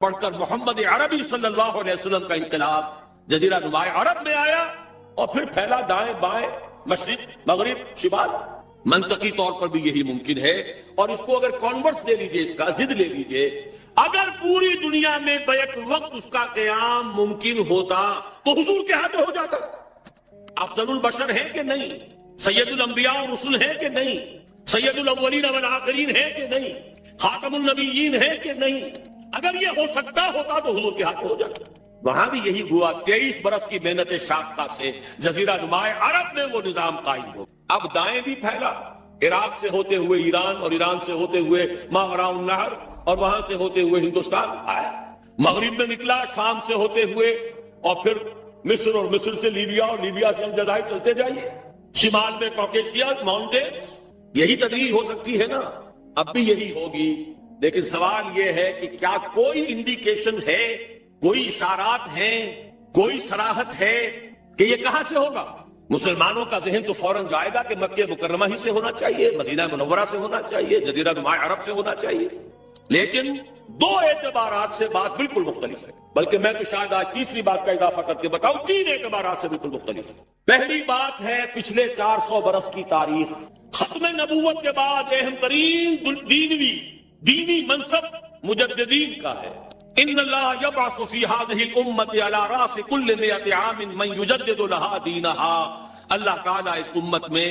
پڑھ کر محمد عربی صلی اللہ علیہ وسلم کا انقلاب جزیرہ نما عرب میں آیا اور پھر پھیلا دائیں بائیں، مشرق مغرب شمال۔ منطقی طور پر بھی یہی ممکن ہے، اور اس کو اگر کانورس لے لیجئے، اس کا ضد لے لیجئے، اگر پوری دنیا میں بیک وقت اس کا قیام ممکن ہوتا تو حضور کے ہاتھ ہو جاتا۔ افضل البشر ہے کہ نہیں؟ سید الانبیاء و رسول ہے کہ نہیں؟ سید الاولین والآخرین ہے کہ نہیں؟ خاتم النبیین ہے کہ نہیں؟ اگر یہ ہو سکتا ہوتا تو حضور کے ہاتھ ہو جاتا۔ وہاں بھی یہی ہوا، 23 برس کی محنت شاقہ سے جزیرہ نما عرب میں وہ نظام قائم ہو۔ اب دائیں بھی پھیلا، عراق سے ہوتے ہوئے ایران، اور ایران سے ہوتے ہوئے ماوراء النہر، اور وہاں سے ہوتے ہوئے ہندوستان آیا۔ مغرب میں نکلا، شام سے ہوتے ہوئے، اور پھر مصر، اور مصر سے لیبیا، اور لیبیا سے الجزائر، چلتے جائیے۔ شمال میں کوکیشیا ماؤنٹینز۔ یہی تدریج ہو سکتی ہے نا، اب بھی یہی ہوگی۔ لیکن سوال یہ ہے کہ کیا کوئی انڈیکیشن ہے، کوئی اشارات ہیں، کوئی صراحت ہے کہ یہ کہاں سے ہوگا؟ مسلمانوں کا ذہن تو فوراً جائے گا کہ مکہ مکرمہ ہی سے ہونا چاہیے، مدینہ منورہ سے ہونا چاہیے، جزیرہ نما عرب سے ہونا چاہیے۔ لیکن دو اعتبارات سے بات بالکل مختلف ہے، بلکہ میں تو شاید آج تیسری بات کا اضافہ کر کے بتاؤں، 3 اعتبارات سے بالکل مختلف ہے۔ پہلی بات ہے پچھلے 400 برس کی تاریخ۔ ختم نبوت کے بعد اہم ترین دینی منصب مجددین کا ہے۔ ان اللہ یبعث فی هذه الامت علی راس کل 100 عام من یجدد لها دینها۔ اللہ تعالیٰ اس امت میں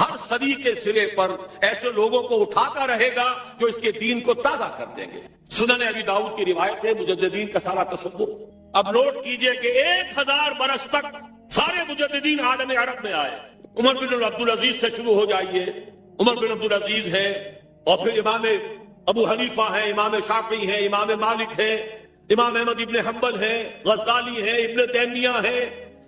ہر صدی کے سرے پر ایسے لوگوں کو اٹھاتا رہے گا جو اس کے دین کو تازہ کر دیں گے۔ سنن ابی داؤد کی روایت ہے، مجددین کا سارا تصور۔ اب نوٹ کیجئے کہ 1000 برس تک سارے مجددین عالم عرب میں آئے۔ عمر بن عبدالعزیز سے شروع ہو جائیے، عمر بن عبدالعزیز ہے، اور پھر امام ابو حنیفہ ہے، امام شافعی ہے، امام مالک ہے، امام احمد ابن حنبل ہے، غزالی ہے، ابن تیمیہ ہے،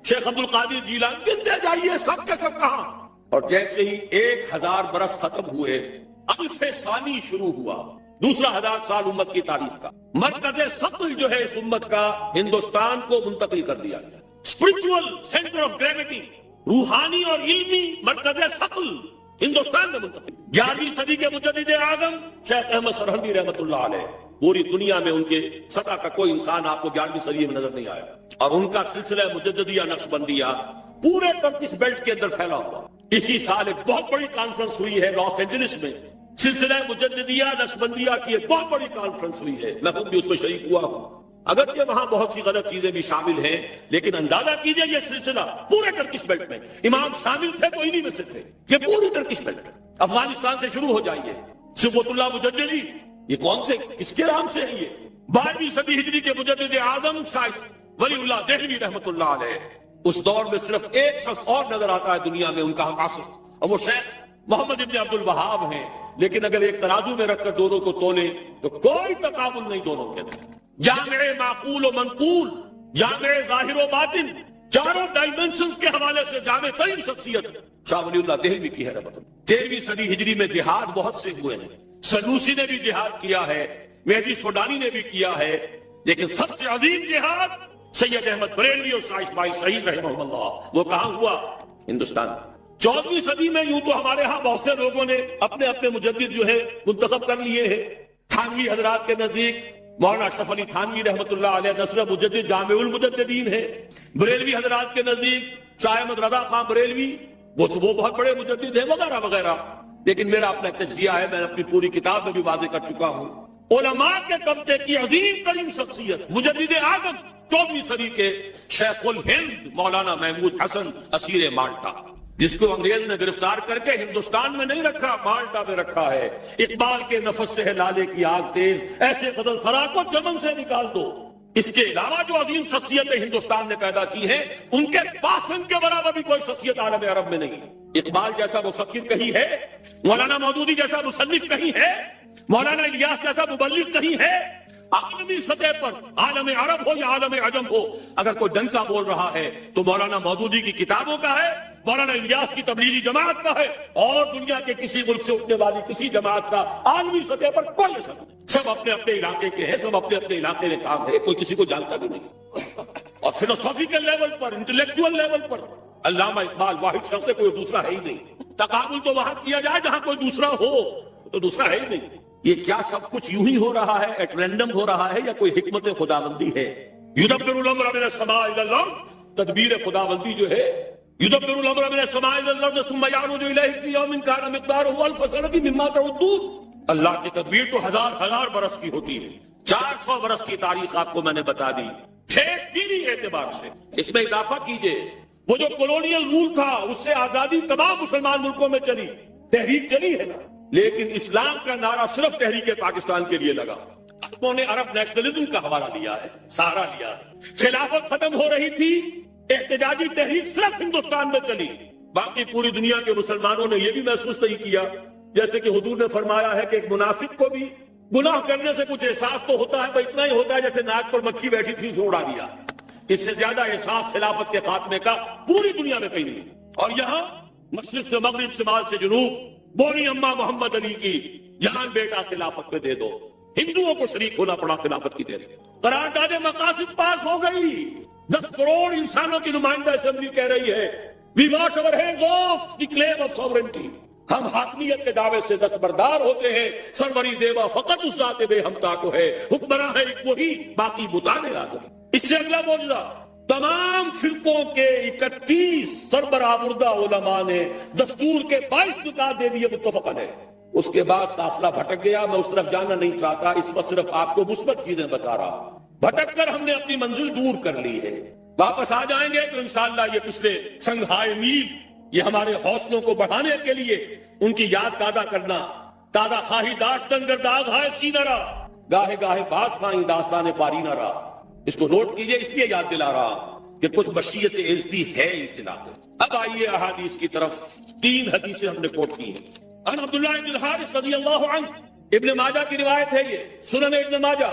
شیخ عبد القادر جیلانی، گنتے جائیے سب کے سب کہاں۔ اور جیسے ہی 1000 برس ختم ہوئے، الف ثانی شروع ہوا، دوسرا 1000 سال امت کی تاریخ کا۔ مرکز ثقل جو ہے اس امت کا، ہندوستان کو منتقل کر دیا گیا۔ اسپرچول سینٹر آف گریویٹی، روحانی اور علمی مرکز ثقل ہندوستان میں منتقل۔ 11ویں صدی کے مجدد اعظم شیخ احمد سرہندی رحمۃ اللہ علیہ، پوری دنیا میں ان کے سطح کا کوئی انسان آپ کو 11ویں صدی میں نظر نہیں آئے گا، اور ان کا سلسلہ مجددیہ نقشبندیہ پورے ٹرکش بیلٹ کے اندر پھیلا ہوا۔ اسی سال ایک بہت بڑی کانفرنس ہوئی ہے لاس اینجلس میں، سلسلہ مجددیہ نقشبندیہ کی ایک بہت بڑی کانفرنس ہوئی ہے، میں خود بھی اس میں شریک ہوا ہوں۔ اگرچہ وہاں بہت سی غلط چیزیں بھی شامل ہیں، لیکن اندازہ کیجئے یہ سلسلہ پورے ٹرکش بیلٹ میں، امام شامل تھے تو انہی میں سے تھے، یہ پوری ٹرکش بیلٹ۔ افغانستان سے شروع ہو جائیے، صفوت اللہ مجددی، یہ کون سے کس کے نام سے ہے؟ یہ 12ویں صدی ہجری کے مجدد اعظم شاہ ولی اللہ دہلوی رحمۃ اللہ علیہ۔ اس دور میں صرف ایک شخص اور نظر آتا ہے دنیا میں ان کا ہم عاصر، اور وہ شیخ محمد ابن عبد الوہاب ہیں۔ لیکن اگر ایک ترازو میں رکھ کر دونوں کو تولے تو کوئی تقابل نہیں دونوں کے اندر۔ جامع معقول و منقول، جامع ظاہر و باطن، چاروں ڈائمنشنز کے حوالے سے جامع ترین شخصیت شاہ ولی اللہ دہلوی کی ہے رحمۃ اللہ۔ 13ویں صدی ہجری میں جہاد بہت سے ہوئے ہیں، سنوسی نے بھی جہاد کیا ہے، مہدی سوڈانی نے بھی کیا ہے، لیکن سب سے عظیم جہاد سید احمد بریلوی اور شاہ اسماعیل شہید رحمہ اللہ، وہ کہاں ہوا؟ ہندوستان۔ 14ویں صدی میں یوں تو ہمارے ہاں بہت سے لوگوں نے اپنے اپنے مجدد جو ہے منتخب کر لیے ہیں۔ تھانوی حضرات کے نزدیک مولانا اشرف علی تھانوی رحمۃ اللہ علیہ نصر مجدد جامع المجددین ہے۔ بریلوی حضرات کے نزدیک شاہ احمد رضا خان بریلوی، وہ بہت بڑے مجدد ہیں، وغیرہ وغیرہ۔ لیکن میرا اپنا تجزیہ ہے، میں اپنی پوری کتاب میں بھی واضح کر چکا ہوں، علماء کے طبقے کی عظیم ترین شخصیت مجدد اعظم 14ویں صدی کے شیخ الہند مولانا محمود حسن اسیر مالٹا، جس کو انگریز نے گرفتار کر کے ہندوستان میں نہیں رکھا، مالٹا میں رکھا ہے۔ اقبال کے نفس سے ہے لالے کی آگ تیز، ایسے غزل سرا کو چمن سے نکال دو۔ اس کے علاوہ جو عظیم شخصیتیں ہندوستان نے پیدا کی ہیں، ان کے پاسن کے برابر بھی کوئی شخصیت عالم عرب میں نہیں۔ اقبال جیسا مفکر کہیں ہے، مولانا مودودی جیسا مصنف کہیں ہے، مولانا الیاس جیسا مبلغ کہیں ہے۔ عالمی سطح پر عالم عرب ہو یا عالم عجم ہو، اگر کوئی ڈنکا بول رہا ہے تو مولانا مودودی کی کتابوں کا ہے، مولانا الیاس کی تبلیغی جماعت کا ہے، اور دنیا کے کسی ملک سے اٹھنے والی کسی جماعت کا عالمی سطح پر کوئی اثر نہیں۔ سب اپنے اپنے علاقے کے ہیں، سب اپنے اپنے علاقے میں کام ہے، کوئی کسی کو جانتا بھی نہیں۔ اور فلسفیکل لیول پر، انٹلیکچوئل لیول پر علامہ اقبال واحد شخص ہے، کوئی دوسرا ہے ہی نہیں۔ تقابل تو وہاں کیا جائے جہاں کوئی دوسرا ہو، تو دوسرا ہے ہی نہیں۔ یہ کیا سب کچھ یوں ہی ہو رہا ہے، ایٹ رینڈم ہو رہا ہے، یا کوئی حکمت خداوندی ہے؟ یدبر الامر من السماء الى الارض، تدبیر خداوندی جو ہے، یدبر الامر من السماء الى الارض ثم يعرج اليه في يوم كان مقداره 1000 سنة مما تعدون۔ اللہ کی تدبیر تو ہزار برس کی ہوتی ہے، 400 برس کی تاریخ آپ کو میں نے بتا دی، دینی اعتبار سے۔ اس میں اضافہ کیجئے، وہ جو کولونیل رول تھا اس سے آزادی تمام مسلمان ملکوں میں چلی، تحریک چلی ہے نا، لیکن اسلام کا نعرہ صرف تحریک پاکستان کے لیے لگا۔ انہوں نے عرب نیشنلزم کا حوالہ لیا ہے، سہارا لیا ہے۔ خلافت ختم ہو رہی تھی، احتجاجی تحریک صرف ہندوستان میں چلی، باقی پوری دنیا کے مسلمانوں نے یہ بھی محسوس نہیں کیا، جیسے کہ حضور نے فرمایا ہے کہ ایک منافق کو بھی گناہ کرنے سے کچھ احساس تو ہوتا ہے، بس اتنا ہی ہوتا ہے جیسے ناک پر مکھی بیٹھی تھی اسے اڑا دیا۔ اس سے زیادہ احساس خلافت کے خاتمے کا پوری دنیا میں کہیں نہیں۔ اور یہاں مشرق سے مغرب، شمال سے جنوب، بونی اماں محمد علی کی جان بیٹا خلافت پہ دے دو، ہندوؤں کو شریک ہونا پڑا خلافت کی تحریک۔ قرارداد مقاصد پاس ہو گئی، 10 کروڑ انسانوں کی نمائندہ اسمبلی کہہ رہی ہے we wash our hands off the claim of sovereignty، ہم حاکمیت کے دعوے سے دستبردار ہوتے ہیں، سروری دیوا فقط اس ذات بے ہمتا کو ہے، حکمراں ہے ایک وہی، باقی بتانے آ گئے۔ اس سے اگلا معجزہ، تمام فرقوں کے 31 سربراہ مردہ علماء نے دستور کے 22 نکات دے دیے متفقاً ہے۔ اس کے بعد قافلہ بھٹک گیا، میں اس طرف جانا نہیں چاہتا، اس وقت صرف آپ کو مثبت چیزیں بتا رہا ہوں۔ بھٹک کر ہم نے اپنی منزل دور کر لی ہے، واپس آ جائیں گے تو انشاءاللہ یہ پچھلے سنگھائے میل، یہ ہمارے حوصلوں کو بڑھانے کے لیے ان کی یاد تازہ کرنا، تازہ خواہی داشتن گرداغ ہے سینہ را، گاہے گاہے باس خواہی داستان پاری نہ رہا۔ اس کو نوٹ کیجئے، اس لیے یاد دلا رہا کہ کچھ مشیت عزتی ہے اس علاقے۔ اب آئیے احادیث کی طرف، 3 حدیثیں ہم نے کوٹ کی ہیں۔ عن عبداللہ بن الحارث رضی اللہ عنہ، ابن ماجہ کی روایت ہے یہ، سنن ابن ماجہ،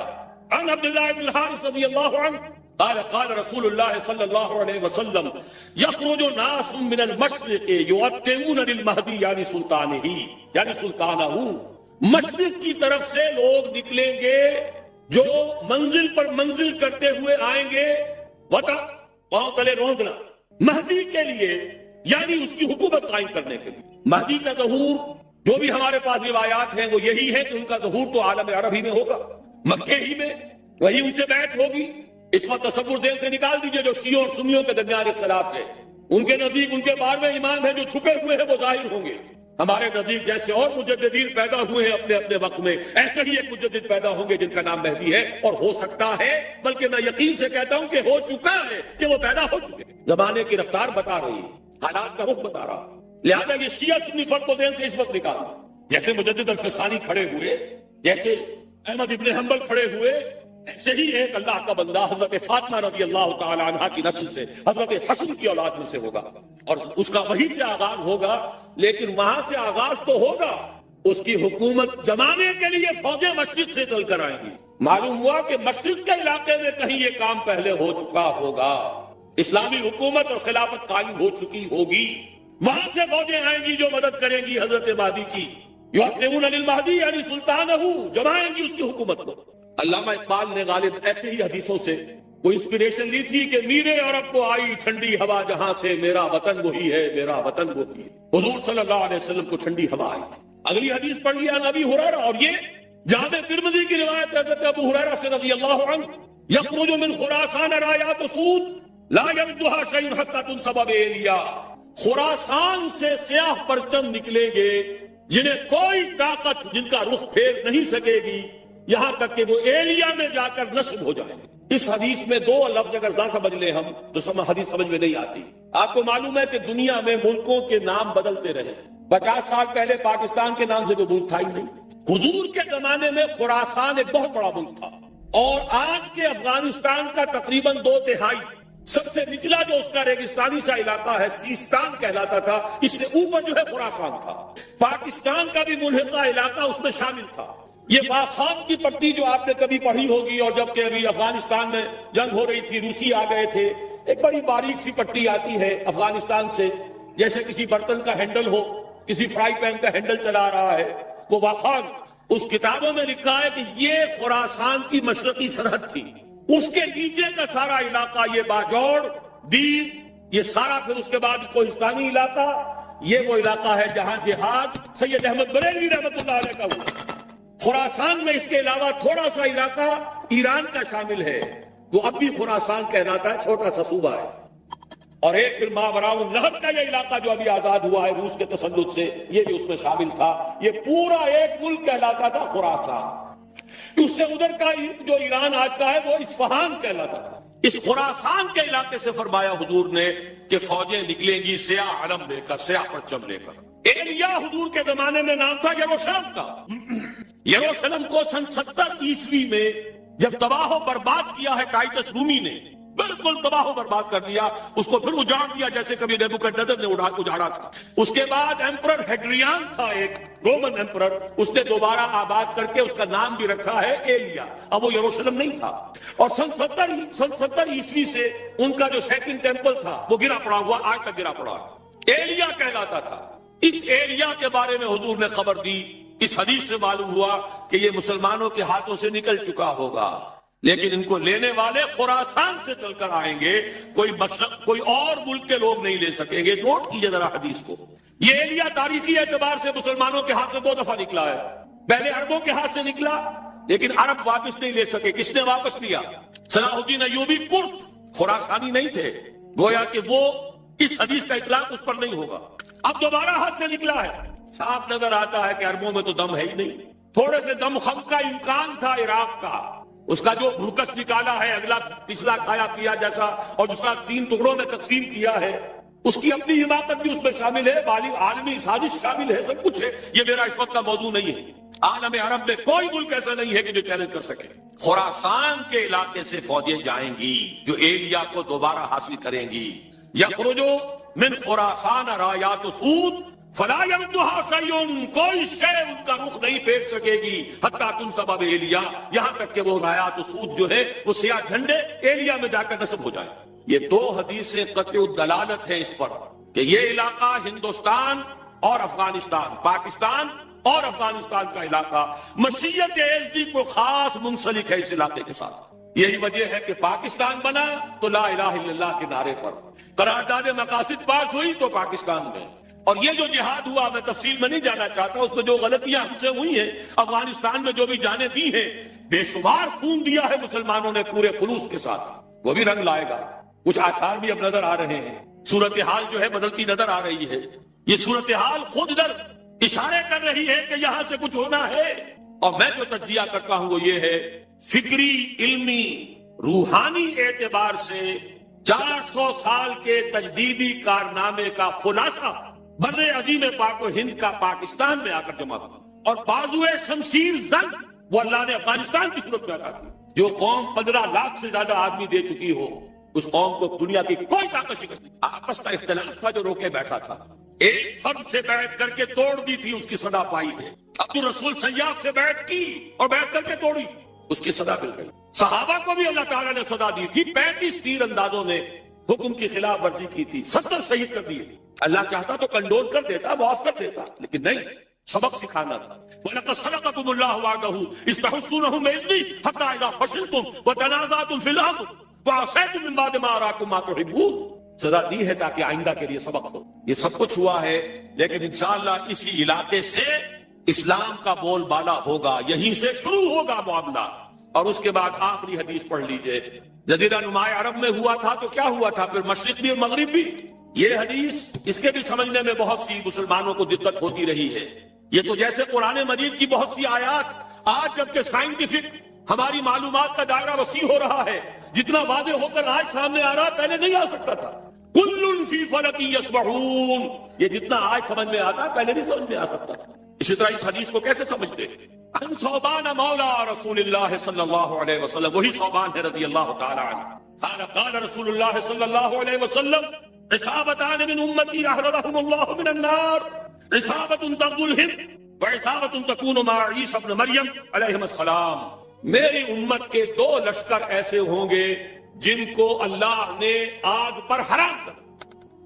عن عبداللہ بن الحارث رضی اللہ عنہ قال قال رسول اللہ صلی اللہ علیہ وسلم یخرج ناس من المشرق یؤتمون للمہدی یعنی سلطانہ، یعنی سلطانہ، مشرق کی طرف سے لوگ نکلیں گے جو منزل پر منزل کرتے ہوئے آئیں گے، وطا پاؤں تلے روندنا، مہدی کے لیے، یعنی اس کی حکومت قائم کرنے کے لیے۔ مہدی کا ظہور جو بھی ہمارے پاس روایات ہیں وہ یہی ہے کہ ان کا ظہور تو عالم عرب ہی میں ہوگا، مکے ہی میں، وہی ان سے بیعت ہوگی۔ اس وقت تصور ذہن سے نکال دیجئے جو شیعوں اور سنیوں کے درمیان اختلاف ہے، ان کے نزدیک ان کے 12ویں امام ہیں جو چھپے ہوئے ہیں وہ ظاہر ہوں گے، ہمارے نزدیک جیسے اور مجددین پیدا ہوئے ہیں اپنے اپنے وقت میں، ایسے ہی ایک مجدد پیدا ہوں گے جن کا نام مہدی ہے، اور ہو سکتا ہے، بلکہ میں یقین سے کہتا ہوں کہ ہو چکا ہے، کہ وہ پیدا ہو چکے۔ زمانے کی رفتار بتا رہی ہے، حالات کا رخ بتا رہا، لہذا یہ شیعہ سنی فرق کو ذہن سے اس وقت نکالنا، جیسے مجدد الفسانی کھڑے ہوئے، جیسے احمد ابن حنبل کھڑے ہوئے، ایسے ہی ایک اللہ کا بندہ حضرت فاطمہ رضی اللہ تعالی عنہا کی نسل سے، حضرت حسن کی اولاد میں سے ہوگا، اور اس کا وہی سے آغاز ہوگا، لیکن وہاں سے آغاز تو ہوگا، اس کی حکومت جمانے کے لیے فوجیں مشرق سے چل کر آئیں گی۔ معلوم ہوا کہ مشرق کے علاقے میں کہیں یہ کام پہلے ہو چکا ہوگا، اسلامی حکومت اور خلافت قائم ہو چکی ہوگی، وہاں سے فوجیں آئیں گی جو مدد کریں گی حضرت مہدی کی، یعطون للمہدی یعنی سلطانہ، جمائیں گی اس کی حکومت کو۔ علامہ اقبال نے غالب ایسے ہی حدیثوں سے وہ انسپریشن لی تھی کہ میرے عرب کو آئی ٹھنڈی ہوا جہاں سے، میرا وطن وہی ہے، میرا وطن وہی ہے۔ حضور صلی اللہ علیہ وسلم کو ٹھنڈی ہوا آئی تھی۔ اگلی حدیث پڑھی ہے ابی ہریرہ، اور یہ جامع ترمذی کی روایت ہے حضرت ابو ہریرہ سے رضی اللہ عنہ، یخرج من خراسان رایات سود لا یردها شیء حتی تنصب بإیلیا، خراسان سے سیاہ پرچم نکلیں گے جنہیں کوئی طاقت، جن کا رخ پھیر نہیں سکے گی یہاں تک کہ وہ ایلیا میں جا کر نصب ہو جائیں گے۔ اس حدیث میں 2 لفظ اگر نہ سمجھ لیں ہم تو حدیث سمجھ میں نہیں آتی۔ آپ کو معلوم ہے کہ دنیا میں ملکوں کے نام بدلتے رہے، 50 سال پہلے پاکستان کے نام سے کوئی ملک تھا ہی نہیں۔ حضور کے زمانے میں خراسان ایک بہت بڑا ملک تھا، اور آج کے افغانستان کا تقریباً 2/3 سب سے نچلا جو اس کا ریگستانی سا علاقہ ہے سیستان کہلاتا تھا، اس سے اوپر جو ہے خراسان تھا۔ پاکستان کا بھی ملحقہ علاقہ اس میں شامل تھا۔ یہ باخان کی پٹی جو آپ نے کبھی پڑھی ہوگی، اور جب کہ ابھی افغانستان میں جنگ ہو رہی تھی، روسی آ گئے تھے، ایک بڑی باریک سی پٹی آتی ہے افغانستان سے، جیسے کسی برتن کا ہینڈل ہو، کسی فرائی پین کا ہینڈل چلا رہا ہے، وہ باخان۔ اس کتابوں میں لکھا ہے کہ یہ خراسان کی مشرقی سرحد تھی، اس کے نیچے کا سارا علاقہ، یہ باجوڑ، دیر، یہ سارا، پھر اس کے بعد کوہستانی علاقہ، یہ وہ علاقہ ہے جہاں جہاد سید احمد بریلوی رحمۃ اللہ علیہ کا ہوا۔ خراسان میں اس کے علاوہ تھوڑا سا علاقہ ایران کا شامل ہے، وہ اب بھی خراسان کہلاتا ہے، چھوٹا سا صوبہ ہے، اور ایک پھر ماوراء النہر کا یہ علاقہ جو ابھی آزاد ہوا ہے روس کے تسلط سے، یہ بھی اس میں شامل تھا۔ یہ پورا ایک ملک کہلاتا تھا خراسان۔ اس سے ادھر کا جو ایران آج کا ہے وہ اصفہان کہلاتا تھا۔ اس خراسان کے علاقے سے فرمایا حضور نے کہ فوجیں نکلیں گی سیاہ علم لے کر، سیاہ پرچم لے کر۔ ایلیا حضور کے زمانے میں نام تھا یروشلم کا۔ یروشلم کو سن 70 عیسوی میں جب تباہ و برباد کیا ہے ٹائٹس رومی نے، بالکل تباہ و برباد کر دیا، اس کو پھر اجاڑ دیا جیسے کبھی نیبوکڈنیزر نے اجاڑا تھا۔ اس کے بعد ایمپرر ہیڈریان تھا ایک رومن ایمپرر، اس نے دوبارہ آباد کر کے اس کا نام بھی رکھا ہے ایلیا، اب وہ یروشلم نہیں تھا۔ اور سن 70 عیسوی سے ان کا جو سیکنڈ ٹیمپل تھا وہ گرا پڑا ہوا، آج تک گرا پڑا ہے، ایلیا کہلاتا تھا۔ اس ایلیا کے بارے میں حضور نے خبر دی، اس حدیث سے معلوم ہوا کہ یہ مسلمانوں کے ہاتھوں سے نکل چکا ہوگا، لیکن ان کو لینے والے خراسان سے چل کر آئیں گے، کوئی اور ملک کے لوگ نہیں لے سکیں گے۔ نوٹ کیجئے ذرا حدیث کو۔ یہ ایلیا تاریخی اعتبار سے مسلمانوں کے ہاتھ سے 2 دفعہ نکلا ہے۔ پہلے عربوں کے ہاتھ سے نکلا، لیکن عرب واپس نہیں لے سکے۔ کس نے واپس لیا؟ صلاح الدین ایوبی کرد، خراسانی نہیں تھے، گویا کہ وہ اس حدیث کا اطلاق اس پر نہیں ہوگا۔ اب دوبارہ ہاتھ سے نکلا ہے، صاف نظر آتا ہے کہ عربوں میں تو دم ہے ہی نہیں۔ تھوڑے سے دم خم کا امکان تھا عراق کا، اس کا جو بھوکس نکالا ہے، اگلا پچھلا کھایا پیا جیسا، اور دوسرا 3 ٹکڑوں میں تقسیم کیا ہے، اس کی اپنی حماقت بھی اس میں شامل ہے، عالمی سازش شامل ہے، سب کچھ ہے۔ یہ میرا اس وقت کا موضوع نہیں ہے۔ عالم عرب میں کوئی ملک ایسا نہیں ہے کہ جو چیلنج کر سکے۔ خراسان کے علاقے سے فوجیں جائیں گی جو ایلیا کو دوبارہ حاصل کریں گی۔ یخرجو من خراسان رایات سود فلا یمدها شیء، کوئی شے ان کا رخ نہیں پھیر سکے گی حتی تنصب ایلیا، یہاں تک کہ وہ رایات سود جو ہے وہ سیاہ جھنڈے ایلیا میں جا کر نصب ہو جائیں۔ یہ 2 حدیثیں قطع الدلالت ہیں اس پر کہ یہ علاقہ ہندوستان اور افغانستان، پاکستان اور افغانستان کا علاقہ مشیت ایزدی کو خاص منسلک ہے اس علاقے کے ساتھ۔ یہی وجہ ہے کہ پاکستان بنا تو لا الہ الا اللہ کے نعرے پر، قرارداد مقاصد پاس ہوئی تو پاکستان میں، اور یہ جو جہاد ہوا میں تفصیل میں نہیں جانا چاہتا، اس میں جو غلطیاں ہم سے ہوئی ہیں، افغانستان میں جو بھی جانیں دی ہیں، بے شمار خون دیا ہے مسلمانوں نے پورے خلوص کے ساتھ، وہ بھی رنگ لائے گا۔ کچھ آثار بھی اب نظر آ رہے ہیں، صورتحال جو ہے بدلتی نظر آ رہی ہے۔ یہ صورتحال خود ادھر اشارے کر رہی ہے کہ یہاں سے کچھ ہونا ہے، اور میں جو تجزیہ کرتا ہوں وہ یہ ہے، فکری، علمی، روحانی اعتبار سے 400 سال کے تجدیدی کارنامے کا خلاصہ بر عظیم پاک و ہند کا پاکستان میں آ کر جمع ہوا، اور بازوئے شمشیر زنگ وہ اللہ نے افغانستان کی صورت میں عطا کی۔ جو قوم 15 لاکھ سے زیادہ آدمی دے چکی ہو، اس قوم کو دنیا کی کوئی طاقت شکست نہیں۔ آپس کا اختلاف تھا جو روکے بیٹھا تھا، ایک فرد سے بیعت کر کے توڑ دی تھی، اس کی صدا پائی ہے۔ عبد الرسول سیاف سے بیعت کی اور بیعت کر کے توڑی، اس کی سزا مل گئی۔ صحابہ کو بھی اللہ تعالیٰ نے سزا دی تھی، 35 تیر اندازوں نے حکم کی خلاف ورزی کی تھی، 70 شہید کر دیے۔ اللہ چاہتا تو کنڈول کر دیتا، معاف کر دیتا، لیکن نہیں، سبق سکھانا تھا۔ وَلَقَدْ صَدَقَكُمُ اللَّهُ وَعْدَهُ إِذْ تَحُسُّونَهُم بِإِذْنِهِ حَتَّىٰ إِذَا فَشِلْتُمْ وَتَنَازَعْتُمْ فِي الْأَمْرِ وَعَصَيْتُم مِّن بَعْدِ مَا أَرَاكُم مَّا تُحِبُّونَ۔ سزا دی ہے تاکہ آئندہ کے لیے سبق ہو۔ یہ سب کچھ ہوا ہے، لیکن انشاءاللہ اسی علاقے سے اسلام کا بول بالا ہوگا، یہیں سے شروع ہوگا معاملہ۔ اور اس کے بعد آخری حدیث پڑھ لیجئے۔ جزیرہ نما عرب میں ہوا تھا تو کیا ہوا تھا، پھر مشرق بھی اور مغرب بھی۔ یہ حدیث، اس کے بھی سمجھنے میں بہت سی مسلمانوں کو دقت ہوتی رہی ہے۔ یہ تو جیسے قرآن مجید کی بہت سی آیات، آج جبکہ سائنٹیفک ہماری معلومات کا دائرہ وسیع ہو رہا ہے، جتنا واضح ہو کر آج سامنے آ رہا پہلے نہیں آ سکتا تھا۔ کل فی فلک یسبحون، یہ جتنا آج سمجھ میں آتا پہلے نہیں سمجھ میں آ سکتا تھا۔ اسی طرح اس حدیث کو کیسے سمجھتے؟ ان ثوبان مولا رسول اللہ صلی اللہ علیہ وسلم، وہی ثوبان ہے رضی اللہ تعالی عنہ۔ قال رسول اللہ صلی اللہ علیہ وسلم عصابتان من امتی احررهم اللہ من النار، عصابت تغزو الہند وعصابت تکون مع عیسی ابن مریم علیہ السلام۔ میری امت کے 2 لشکر ایسے ہوں گے جن کو اللہ نے آگ پر حرام کر،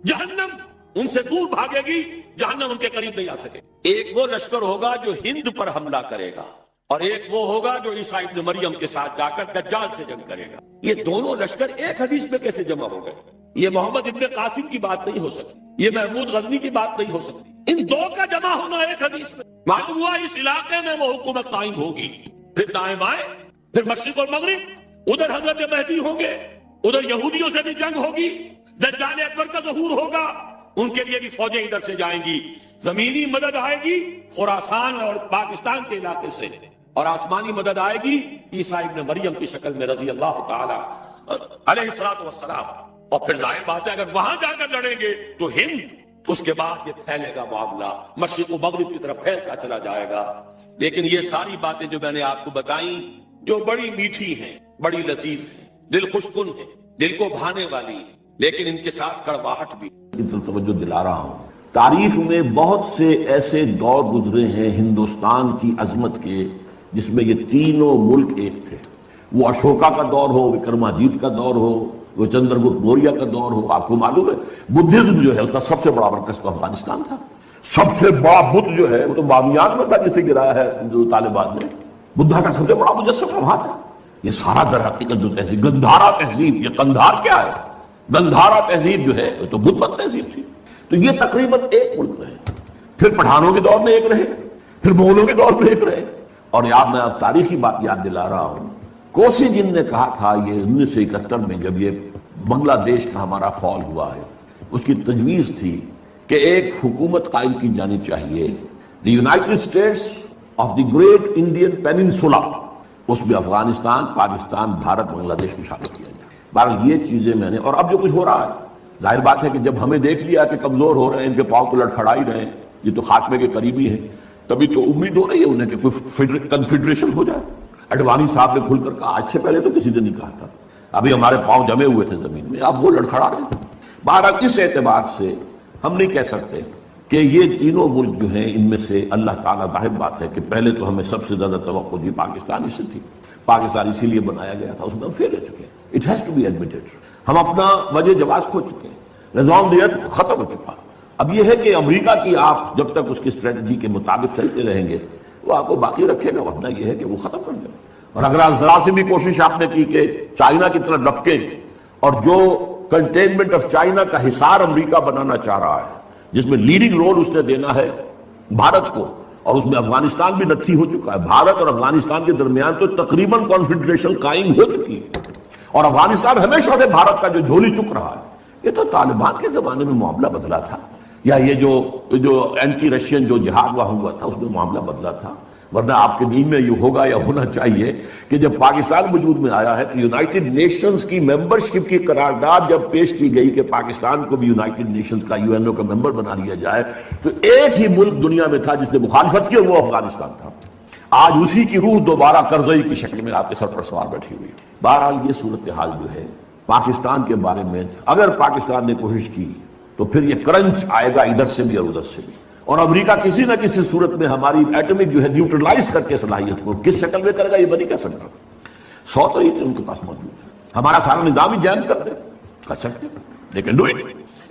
جہنم ان سے دور بھاگے گی، جہنم ان کے قریب نہیں آ سکے۔ ایک وہ لشکر ہوگا جو ہند پر حملہ کرے گا، اور ایک وہ ہوگا جو عیسیٰ ابن مریم کے ساتھ جا کر دجال سے جنگ کرے گا۔ یہ دونوں لشکر ایک حدیث میں کیسے جمع ہو گئے؟ یہ محمد ابن قاسم کی بات نہیں ہو سکتی، یہ محمود غزنی کی بات نہیں ہو سکتی، ان 2 کا جمع ہونا ایک حدیث میں۔ معلوم ہوا اس علاقے میں وہ حکومت قائم ہوگی. پھر دائیں بائیں، پھر مشرق اور مغرب، ادھر حضرت مہدی ہوں گے، ادھر یہودیوں سے بھی جنگ ہوگی، دجال اکبر کا ظہور ہوگا، ان کے لیے بھی فوجیں ادھر سے جائیں گی. زمینی مدد آئے گی خراسان اور پاکستان کے علاقے سے، اور آسمانی مدد آئے گی عیسیٰ ابن مریم کی شکل میں رضی اللہ تعالی علیہ السلام. اور پھر ظاہر بات ہے اگر وہاں جا کر لڑیں گے تو ہند، اس کے بعد یہ پھیلے گا معاملہ، مشرق و مغرب کی طرف پھیلتا چلا جائے گا. لیکن یہ ساری باتیں جو میں نے آپ کو بتائیں، جو بڑی میٹھی ہیں، بڑی لذیذ ہیں، دل خوش کن ہیں، دل کو بھانے والی ہیں، لیکن ان کے ساتھ کڑواہٹ بھی. توجہ دلا رہا ہوں، تاریخ میں بہت سے ایسے دور گزرے ہیں ہندوستان کی عظمت کے جس میں یہ تینوں ملک ایک تھے. وہ اشوکا کا دور ہو، وکرماجیت کا دور ہو، وہ چندر گپت موریہ کا دور ہو. آپ کو معلوم ہے بدھزم جو ہے اس کا سب سے بڑا مرکز تو افغانستان تھا. سب سے بڑا بت جو ہے وہ تو بامیان میں تھا جسے گرایا ہے جو طالبان نے. بدھا کا سب سے بڑا مجسمہ وہاں تھا. یہ سارا در حقیقت جو تہذیب، گندھارا تہذیب، یہ قندھار کیا ہے؟ گندھارا تہذیب جو ہے وہ تو بدھ مت تہذیب تھی. تو یہ تقریباً ایک ملک رہے، پھر پٹھانوں کے دور میں ایک رہے، پھر مغلوں کے دور میں ایک رہے. اور یاد میں تاریخی بات یاد دلا رہا ہوں، کوسی جن نے کہا تھا یہ 1971 میں جب یہ بنگلہ دیش کا ہمارا فال ہوا ہے، اس کی تجویز تھی کہ ایک حکومت قائم کی جانی چاہیے، the United States of the great Indian peninsula. اس میں افغانستان، پاکستان، بھارت، بنگلہ دیش کو شامل کیا جائے. بہرحال یہ چیزیں میں نے، اور اب جو کچھ ہو رہا ہے ظاہر بات ہے کہ جب ہمیں دیکھ لیا کہ کمزور ہو رہے ہیں، ان کے پاؤں کو لڑکھڑا ہی رہے ہیں، یہ تو خاتمے کے قریبی ہیں، تبھی تو امید ہو رہی ہے انہیں کہ کوئی کنفیڈریشن ہو جائے. اڈوانی صاحب نے کھل کر کہا، آج سے پہلے تو کسی نے نہیں کہا تھا، ابھی ہمارے پاؤں جمے ہوئے تھے زمین میں، اب وہ لڑکھڑا رہے ہیں. بہرحال اس اعتبار سے ہم نہیں کہہ سکتے کہ یہ تینوں ملک جو ہیں ان میں سے اللہ تعالیٰ، ظاہر بات ہے کہ پہلے تو ہمیں سب سے زیادہ توقع دی پاکستان سے تھی. پاکستان اسی لیے بنایا گیا تھا، اس میں ہم فیل ہو چکے ہیں. It has to be admitted. ہم اپنا وجہ جواز کھو چکے ہیں، نظام دیت ختم ہو چکا. اب یہ ہے کہ امریکہ کی آپ جب تک اس کی اسٹریٹجی کے مطابق چلتے رہیں گے وہ آپ کو باقی رکھے گا، ورنہ یہ ہے کہ وہ ختم کر دے گا. اور اگر آپ ذرا سی بھی کوشش آپ نے کی کہ چائنا کی طرح لپکے، اور جو کنٹینمنٹ آف چائنا کا حصار امریکہ بنانا چاہ رہا ہے جس میں لیڈنگ رول اس نے دینا ہے بھارت کو، اور اس میں افغانستان بھی نتھی ہو چکا ہے. بھارت اور افغانستان کے درمیان تو تقریباً کانفیڈریشن قائم ہو چکی ہے، اور افغانستان ہمیشہ سے بھارت کا جو جھولی چک رہا ہے. یہ تو طالبان کے زمانے میں معاملہ بدلا تھا، یا یہ جو اینٹی رشین جو جہاد وہاں ہوا تھا اس میں معاملہ بدلا تھا. ورنہ آپ کے دین میں یہ ہوگا یا ہونا چاہیے کہ جب پاکستان وجود میں آیا ہے تو یونائٹڈ نیشنز کی ممبرشپ کی قرارداد جب پیش کی گئی کہ پاکستان کو بھی یونائٹڈ نیشنز کا UN کا ممبر بنا لیا جائے، تو ایک ہی ملک دنیا میں تھا جس نے مخالفت کی، اور وہ افغانستان تھا. آج اسی کی روح دوبارہ کرزئی کی شکل میں آپ کے سر پر سوار بیٹھی ہوئی. بہرحال یہ صورتحال جو ہے پاکستان کے بارے میں، اگر پاکستان نے کوشش کی تو پھر یہ کرنچ آئے گا ادھر سے بھی اور ادھر سے بھی. اور امریکہ کسی نہ کسی صورت میں ہماری ایٹمک جو ہے نیوٹرلائز کر کے صلاحیت کو کس شکل میں کرے گا یہ نہیں کہہ سکتا. 100 طریقے ان کے پاس موجود ہے. ہمارا سارا نظام ہی جین کر دے، کر سکتے، لیکن ڈو اٹ.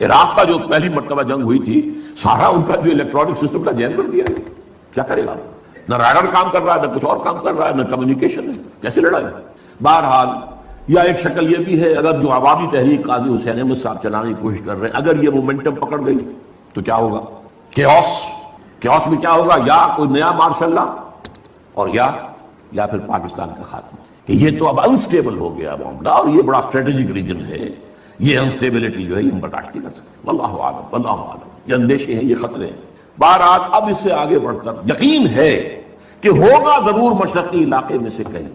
عراق کا جو پہلی مرتبہ جنگ ہوئی تھی، سارا ان کا جو الیکٹرانک سسٹم کا جین کر دیا ہے. کیا کرے گا؟ نہ رائڈر کام کر رہا ہے، نہ کچھ اور کام کر رہا ہے، نہ کمیونیکیشن ہے. کیسے لڑائے؟ بہرحال یا ایک شکل یہ بھی ہے، اگر جو عوامی تحریک قاضی حسین احمد صاحب چلانے کی کوشش کر رہے ہیں، اگر یہ مومنٹم پکڑ گئی تو کیا ہوگا؟ کیوس میں کیا ہوگا؟ یا کوئی نیا مارشل لا، اور یا پھر پاکستان کا خاتمہ. کہ یہ تو اب انسٹیبل ہو گیا معاملہ، اور یہ بڑا اسٹریٹجک ریجن ہے. یہ انسٹیبلٹی جو ہے ہم برداشت نہیں کر سکتے. واللہ عالم، واللہ عالم. یہ اندیشے ہیں، یہ خطرے ہیں. بہرحال اب اس سے آگے بڑھ کر یقین ہے کہ ہوگا ضرور مشرقی علاقے میں سے کہیں.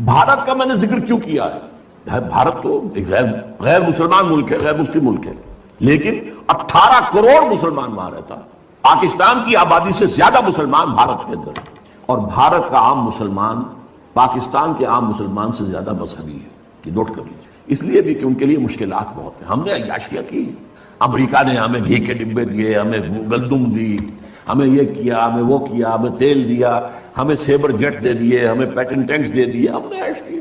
بھارت کا میں نے ذکر کیوں کیا ہے؟ بھارت تو ایک غیر مسلمان ملک ہے، غیر مسلم ملک ہے، لیکن 18 کروڑ مسلمان وہاں رہتا ہے. پاکستان کی آبادی سے زیادہ مسلمان بھارت کے اندر، اور بھارت کا عام مسلمان پاکستان کے عام مسلمان سے زیادہ مذہبی ہے. یہ نوٹ کر لیجیے. اس لیے بھی کہ ان کے لیے مشکلات بہت ہیں. ہم نے عیاشیاں کی، امریکہ نے ہمیں گھی کے ڈبے دیے، ہمیں گندم دی، ہمیں یہ کیا، ہمیں وہ کیا، ہمیں تیل دیا، ہمیں سیبر جیٹ دے دیے، ہمیں پیٹن ٹینکس دے دیے. ہم نے عیش کی،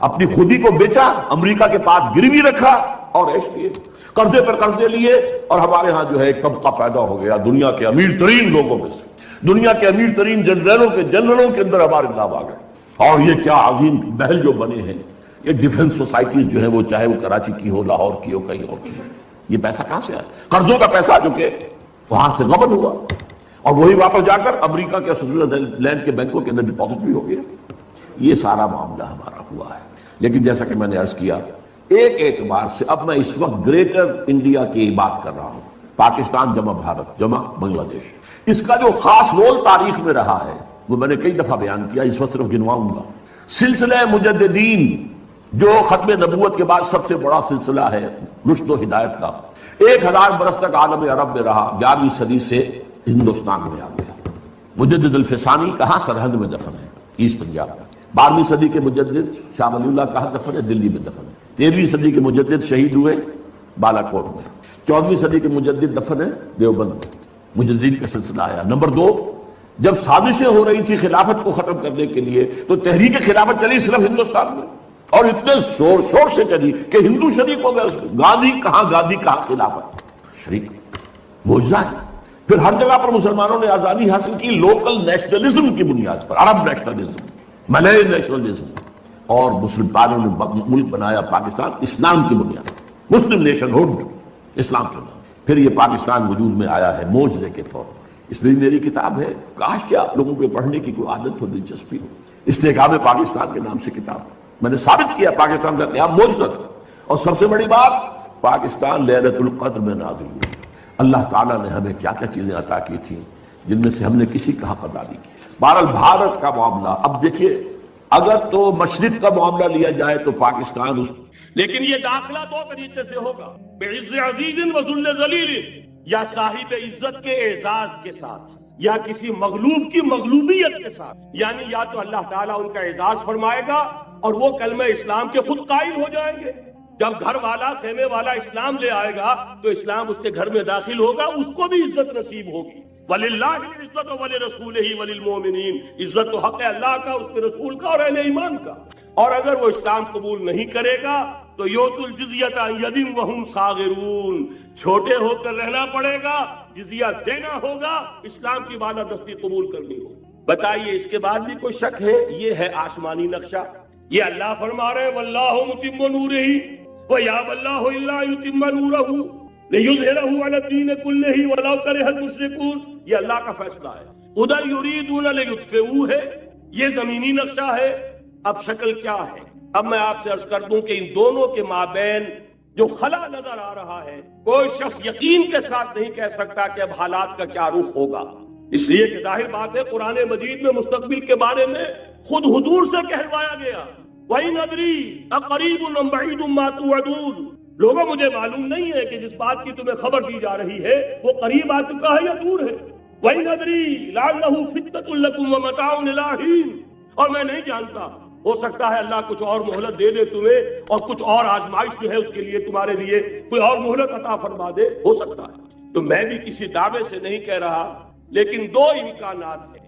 اپنی خودی کو بیچا، امریکہ کے پاس گروی رکھا اور عیش کیے. قرضے پر قرضے لیے، اور ہمارے ہاں جو ہے ایک طبقہ پیدا ہو گیا دنیا کے امیر ترین لوگوں میں سے. دنیا کے امیر ترین جنرلوں کے اندر ہمارے نام آ گئے. اور یہ کیا عظیم محل جو بنے ہیں، یہ ڈیفنس سوسائٹیز جو ہے وہ چاہے وہ کراچی کی ہو، لاہور کی ہو، کہیں اور کی ہو. یہ پیسہ کہاں سے آیا؟ قرضوں کا پیسہ جو کہ وہاں سے غبن ہوا. اور وہی واپس جا کر امریکہ کے سوئٹزرلینڈ کے بینکوں کے اندر ڈپازٹ بھی ہو گیا. یہ سارا معاملہ ہمارا ہوا ہے. لیکن جیسا کہ میں نے عرض کیا، ایک اعتبار سے اب میں اس وقت گریٹر انڈیا کی بات کر رہا ہوں، پاکستان جمع بھارت جمع بنگلہ دیش. اس کا جو خاص رول تاریخ میں رہا ہے وہ میں نے کئی دفعہ بیان کیا، اس وقت صرف گنواؤں گا. سلسلہ مجددین جو ختم نبوت کے بعد سب سے بڑا سلسلہ ہے رشد و ہدایت کا، 1000 برس تک عالم عرب میں رہا، 11ویں صدی سے ہندوستان میں آ گیا. مجدد الفسانی کہاں؟ سرحد میں دفن ہے، ایسٹ پنجاب میں. 12ویں صدی کے مجدد شاہ ولی اللہ کہاں دفن ہے؟ دلی میں دفن ہے. 13ویں صدی کے مجدد شہید ہوئے بالا کوٹ میں. 14ویں صدی کے مجدد دفن ہے دیوبند میں. مجددین کا سلسلہ آیا. نمبر 2، جب سازشیں ہو رہی تھی خلافت کو ختم کرنے کے لیے تو تحریک خلافت چلی صرف ہندوستان میں، اور اتنے شور سے چلی کہ ہندو شریک ہو گئے. گاندھی کہاں خلافت شریک، معجزہ ہے. پھر ہر جگہ پر مسلمانوں نے آزادی حاصل کی لوکل نیشنلزم کی بنیاد پر، عرب نیشنلزم، ملئی نیشنلزم، اور مسلمانوں نے ملک بنایا پاکستان اسلام کی بنیاد پر، مسلم نیشن ہوڈ، اسلام کے نام. پھر یہ پاکستان وجود میں آیا ہے معجزے کے طور پر. اس میں میری کتاب ہے، کاش کہ آپ لوگوں کو پڑھنے کی کوئی عادت ہو، دلچسپی ہو. استحکام پاکستان کے نام سے کتاب میں نے ثابت کیا پاکستان کا قیام معجزہ. اور سب سے بڑی بات، پاکستان لیلۃ القدر میں نازل ہوئی. اللہ تعالیٰ نے ہمیں کیا کیا چیزیں عطا کی تھیں جن میں سے ہم نے کسی کا حق ادا نہیں کیا. بہرحال بھارت کا معاملہ اب دیکھیے، اگر تو مشرق کا معاملہ لیا جائے تو پاکستان اس، لیکن یہ داخلہ دو طریقے سے ہوگا، بعز عزیز و ذل ذلیل، یا صاحب عزت کے اعزاز کے ساتھ، یا کسی مغلوب کی مغلوبیت کے ساتھ. یعنی یا تو اللہ تعالیٰ ان کا اعزاز فرمائے گا اور وہ کلمہ اسلام کے خود قائل ہو جائیں گے. جب گھر والا خیمے والا اسلام لے آئے گا تو اسلام اس کے گھر میں داخل ہوگا، اس کو بھی عزت نصیب ہوگی. وَلِلَّهِ الْعِزَّةُ وَلِرَسُولِهِ وَلِلْمُؤْمِنِينَ، عزت و حق اللہ کا، اس کے رسول کا اور اہل ایمان کا. اور اگر وہ اسلام قبول نہیں کرے گا تو یؤتُوا الْجِزْیَةَ عَنْ یَدٍ وَهُمْ صَاغِرُونَ، چھوٹے ہو کر رہنا پڑے گا، جزیہ دینا ہوگا، اسلام کی بالادستی قبول کرنی ہوگی. بتائیے اس کے بعد بھی کوئی شک ہے؟ یہ ہے آسمانی نقشہ. یہ اللہ فرما رہے ہیں وَاللَّهُ مُتِمُّ نُورِهِ وَيَأْبَى اللَّهُ إِلَّا يُتِمَّ نُورَهُ لِيُظْهِرَهُ عَلَى الدِّينِ كُلِّهِ وَلَوْ كَرِهَ الْمُشْرِكُونَ. یہ اللہ کا فیصلہ ہے. اُذْ يُرِيدُونَ لِيُطْفِئُوا ہے، یہ زمینی نقشہ ہے. اب شکل کیا ہے؟ اب میں آپ سے عرض کر دوں کہ ان دونوں کے مابین جو خلا نظر آ رہا ہے، کوئی شخص یقین کے ساتھ نہیں کہہ سکتا کہ اب حالات کا کیا رخ ہوگا. اس لیے کہ ظاہر بات ہے قرآن مجید میں مستقبل کے بارے میں خود حضور سے کہلوایا گیا، وَإِنْ أَدْرِي أَقَرِيبٌ أَمْ بَعِيدٌ مَا تُوعَدُونَ. لوگوں مجھے معلوم نہیں ہے کہ جس بات کی تمہیں خبر دی جا رہی ہے وہ قریب آ چکا ہے یا دور ہے. وَإِنْ أَدْرِي لَعَلَّهُ فِتْنَةٌ لَكُمْ وَمَتَاعٌ إِلَىٰ حِينٍ. اور میں نہیں جانتا، ہو سکتا ہے اللہ کچھ اور مہلت دے دے تمہیں، اور کچھ اور آزمائش جو ہے اس کے لیے تمہارے لیے کوئی اور مہلت عطا فرما دے، ہو سکتا ہے. تو میں بھی کسی دعوے سے نہیں کہہ رہا، لیکن دو امکانات ہیں.